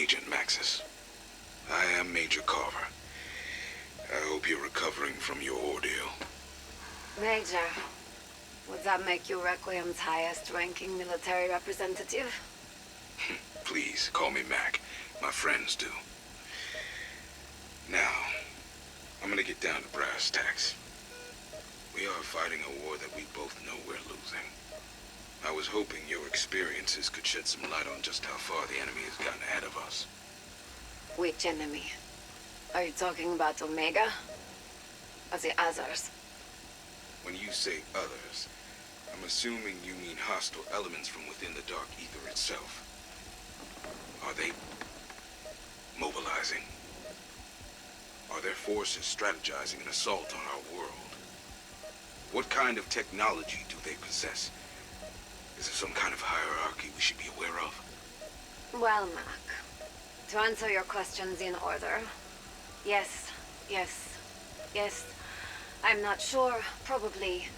Agent Maxis. I am Major Carver. I hope you're recovering from your ordeal. Major, would that make you Requiem's highest-ranking military representative? Please, call me Mac. My friends do. Now, I'm gonna get down to brass tacks. We are fighting a war that we both know we're losing. I was hoping your experiences could shed some light on just how far the enemy has gotten ahead of us. Which enemy? Are you talking about Omega? Or the others? When you say others, I'm assuming you mean hostile elements from within the Dark Ether itself. Are they mobilizing? Are their forces strategizing an assault on our world? What kind of technology do they possess? Is there some kind of hierarchy we should be aware of? Well, Mac, to answer your questions in order, yes, yes, yes. I'm not sure, probably,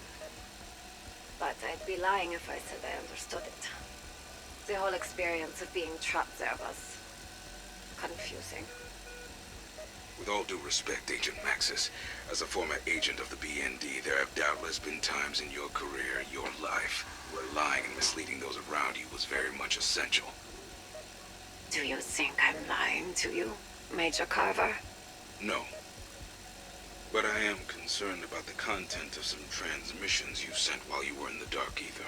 but I'd be lying if I said I understood it. The whole experience of being trapped there was confusing. With all due respect, Agent Maxis, as a former agent of the BND, there have doubtless been times in your career, your life, where lying and misleading those around you was very much essential. Do you think I'm lying to you, Major Carver? No. But I am concerned about the content of some transmissions you sent while you were in the Dark Ether.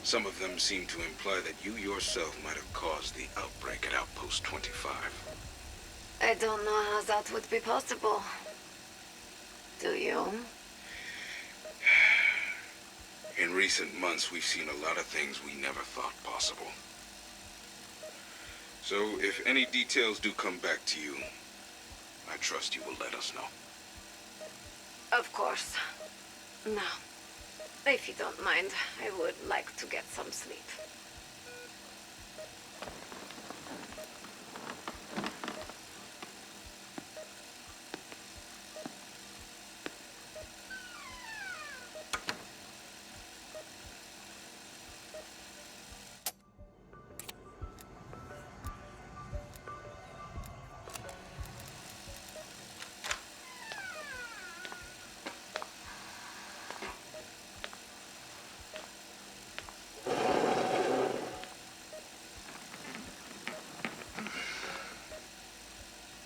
Some of them seem to imply that you yourself might have caused the outbreak at Outpost 25. I don't know how that would be possible. Do you? In recent months, we've seen a lot of things we never thought possible. So, if any details do come back to you, I trust you will let us know. Of course. Now, if you don't mind, I would like to get some sleep.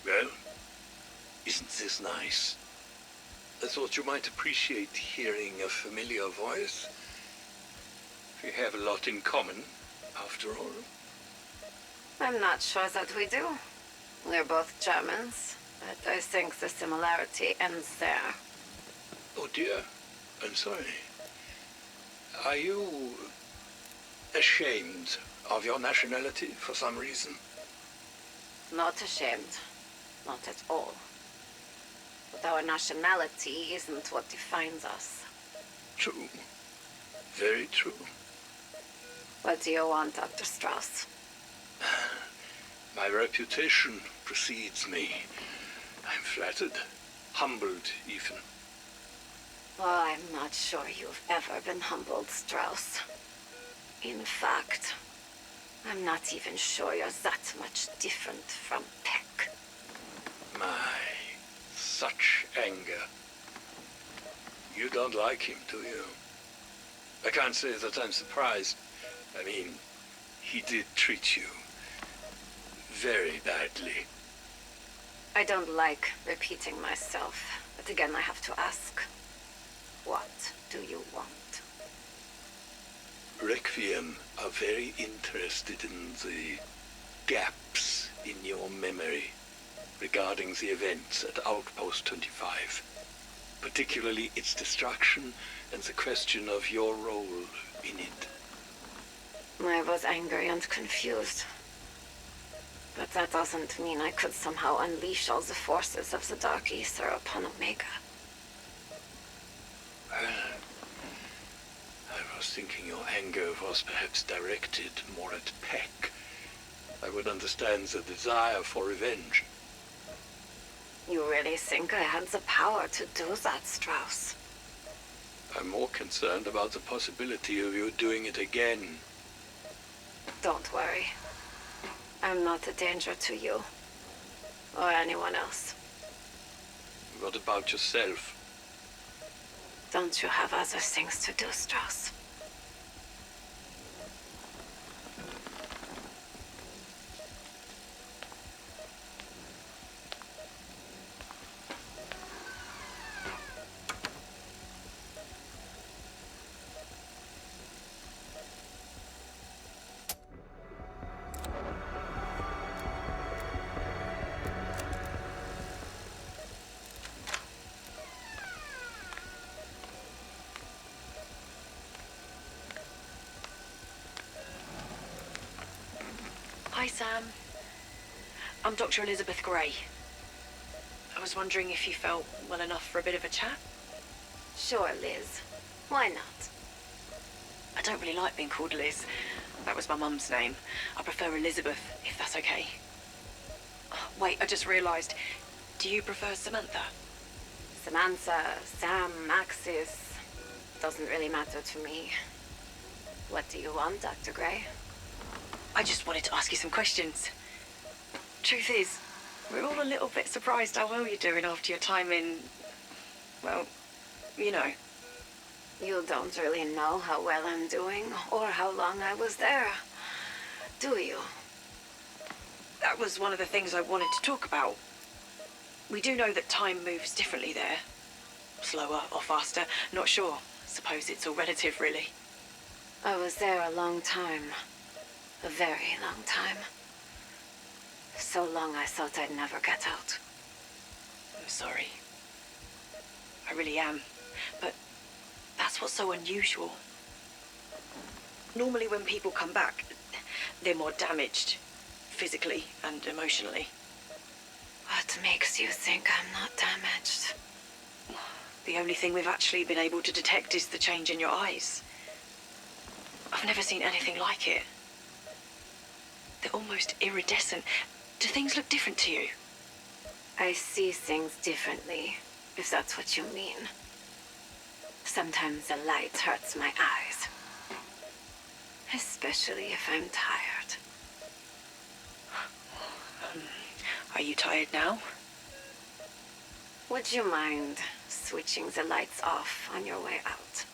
Well, isn't this nice? I thought you might appreciate hearing a familiar voice. We have a lot in common, after all. I'm not sure that we do. We're both Germans, but I think the similarity ends there. Oh dear, I'm sorry. Are you ashamed of your nationality for some reason? Not ashamed. Not at all. But our nationality isn't what defines us. True. Very true. What do you want, Dr. Strauss? My reputation precedes me. I'm flattered, humbled even. Well, I'm not sure you've ever been humbled, Strauss. In fact, I'm not even sure you're that much different from Peck. My, such anger. You don't like him, do you? I can't say that I'm surprised. I mean, he did treat you very badly. I don't like repeating myself, but again I have to ask. What do you want? Requiem are very interested in the gaps in your memory regarding the events at Outpost 25, particularly its destruction and the question of your role in it. I was angry and confused. But that doesn't mean I could somehow unleash all the forces of the Dark Ether upon Omega. Well, I was thinking your anger was perhaps directed more at Peck. I would understand the desire for revenge. You really think I had the power to do that, Strauss? I'm more concerned about the possibility of you doing it again. Don't worry. I'm not a danger to you. Or anyone else. What about yourself? Don't you have other things to do, Strauss? Hi, Sam. I'm Dr. Elizabeth Gray. I was wondering if you felt well enough for a bit of a chat? Sure, Liz. Why not? I don't really like being called Liz. That was my mum's name. I prefer Elizabeth, if that's okay. Oh, wait, I just realized. Do you prefer Samantha? Samantha, Sam, Maxis. Doesn't really matter to me. What do you want, Dr. Gray? I just wanted to ask you some questions. Truth is, we're all a little bit surprised how well you're doing after your time in... well, you know. You don't really know how well I'm doing, or how long I was there, do you? That was one of the things I wanted to talk about. We do know that time moves differently there. Slower or faster, not sure. Suppose it's all relative, really. I was there a long time. A very long time. So long I thought I'd never get out. I'm sorry. I really am. But that's what's so unusual. Normally when people come back, they're more damaged. Physically and emotionally. What makes you think I'm not damaged? The only thing we've actually been able to detect is the change in your eyes. I've never seen anything like it. They're almost iridescent. Do things look different to you? I see things differently, if that's what you mean. Sometimes the light hurts my eyes. Especially if I'm tired. Are you tired now? Would you mind switching the lights off on your way out?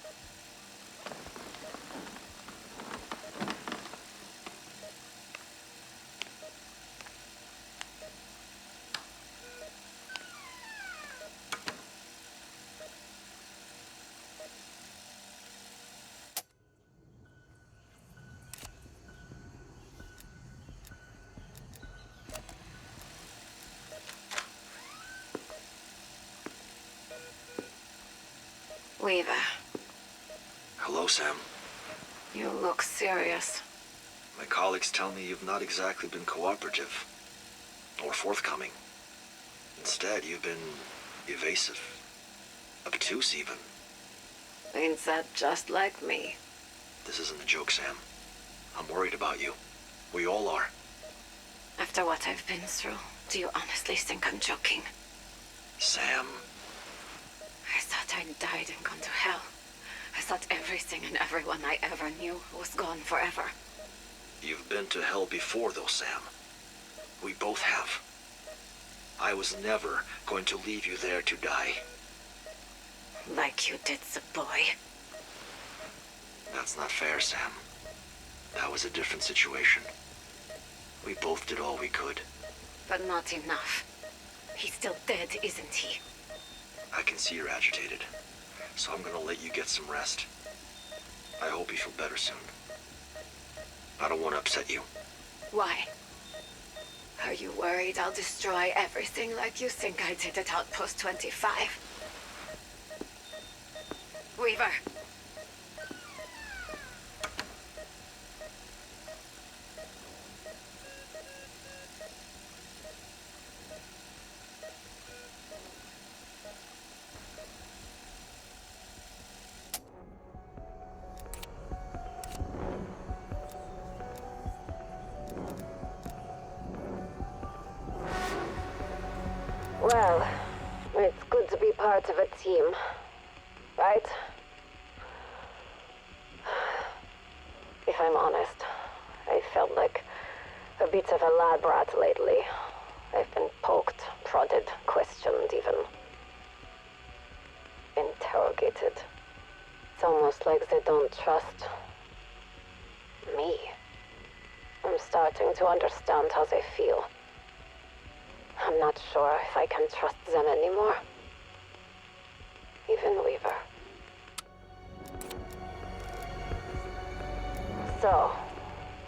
Weaver, Hello, Sam. you look serious. My colleagues tell me you've not exactly been cooperative, or forthcoming. Instead, you've been evasive, obtuse even. Ain't that just like me? This isn't a joke, Sam. I'm worried about you. We all are. After what I've been through, do you honestly think I'm joking? Sam, I thought I'd died and gone to hell. I thought everything and everyone I ever knew was gone forever. you've been to hell before, though, Sam. We both have. I was never going to leave you there to die. Like you did the boy. That's not fair, Sam. That was a different situation. We both did all we could. But not enough. He's still dead, isn't he? I can see you're agitated, so I'm gonna let you get some rest. I hope you feel better soon. I don't want to upset you. Why? Are you worried I'll destroy everything like you think I did at Outpost 25? Weaver! Well, it's good to be part of a team, right? If I'm honest, I felt like A bit of a lab rat lately. I've been poked, prodded, questioned even. Interrogated. It's almost like they don't trust me. I'm starting to understand how they feel. I'm not sure if I can trust them anymore. Even Weaver. So,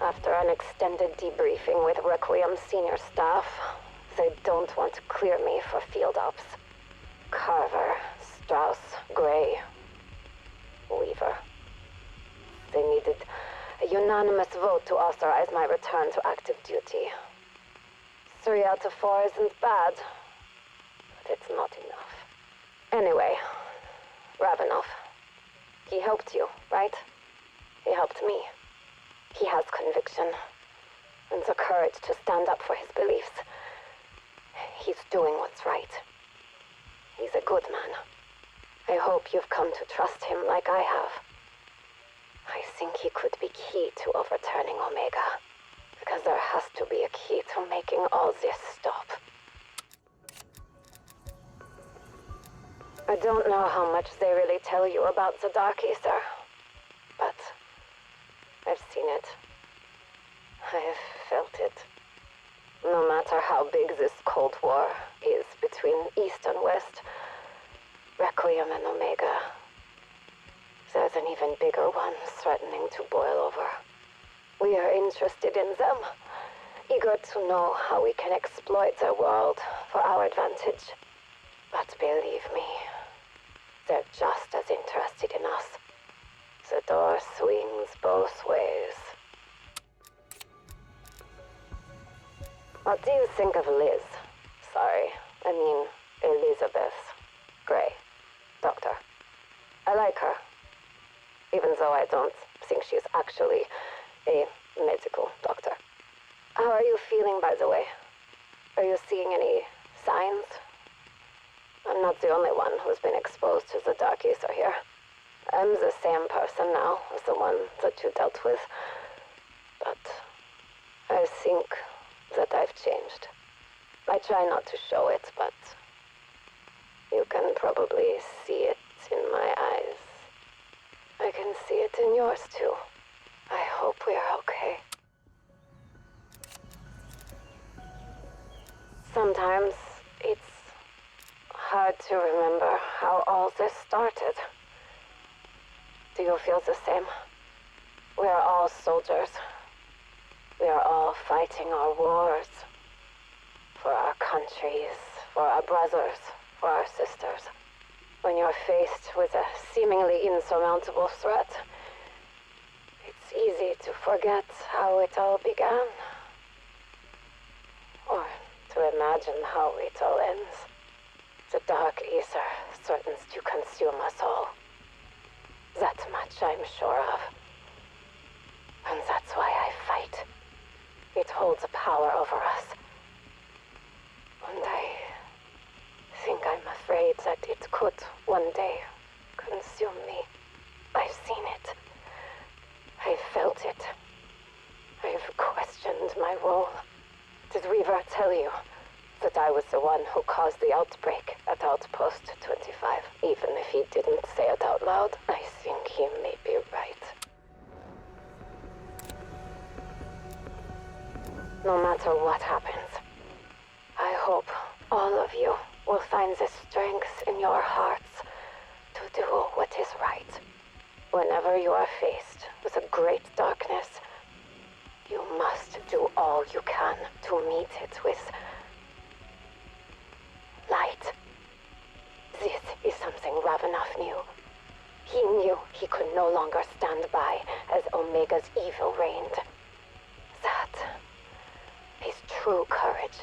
after an extended debriefing with Requiem's senior staff, they don't want to clear me for field ops. Carver, Strauss, Gray, Weaver. They needed a unanimous vote to authorize my return to active duty. 3 out of 4 isn't bad, but it's not enough. Anyway, Ravenov. He helped you, right? He helped me. He has conviction, and the courage to stand up for his beliefs. He's doing what's right. He's a good man. I hope you've come to trust him like I have. I think he could be key to overturning Omega, because there has to be a key to making all this stop. I don't know how much they really tell you about the Dark Ether, but I've seen it. I've felt it. No matter how big this Cold War is between East and West, Requiem and Omega, there's an even bigger one threatening to boil over. We are interested in them, eager to know how we can exploit their world for our advantage. But believe me, they're just as interested in us. The door swings both ways. What do you think of Liz? Sorry, I mean Elizabeth Gray, doctor. I like her, even though I don't think she's actually a medical doctor. How are you feeling, by the way? Are you seeing any signs? I'm not the only one who's been exposed to the Dark Ether here. I'm the same person now as the one that you dealt with, but I think that I've changed. I try not to show it, but you can probably see it in my eyes. I can see it in yours too. I hope we are okay. Sometimes it's hard to remember how all this started. Do you feel the same? We are all soldiers. We are all fighting our wars. For our countries, for our brothers, for our sisters. When you're faced with a seemingly insurmountable threat, it's easy to forget how it all began. Or to imagine how it all ends. The Dark Ether threatens to consume us all. That much I'm sure of. And that's why I fight. It holds a power over us. And I think I'm afraid that it could one day consume me. I've seen it. I've felt it. I've questioned my role. Did Weaver tell you that I was the one who caused the outbreak at Outpost 25? Even if he didn't say it out loud, I think he may be right. No matter what happens, I hope all of you will find the strength in your hearts to do what is right. Whenever you are faced with a great darkness, you must do all you can to meet it with light. This is something Ravenov knew. He knew he could no longer stand by as Omega's evil reigned. That is true courage.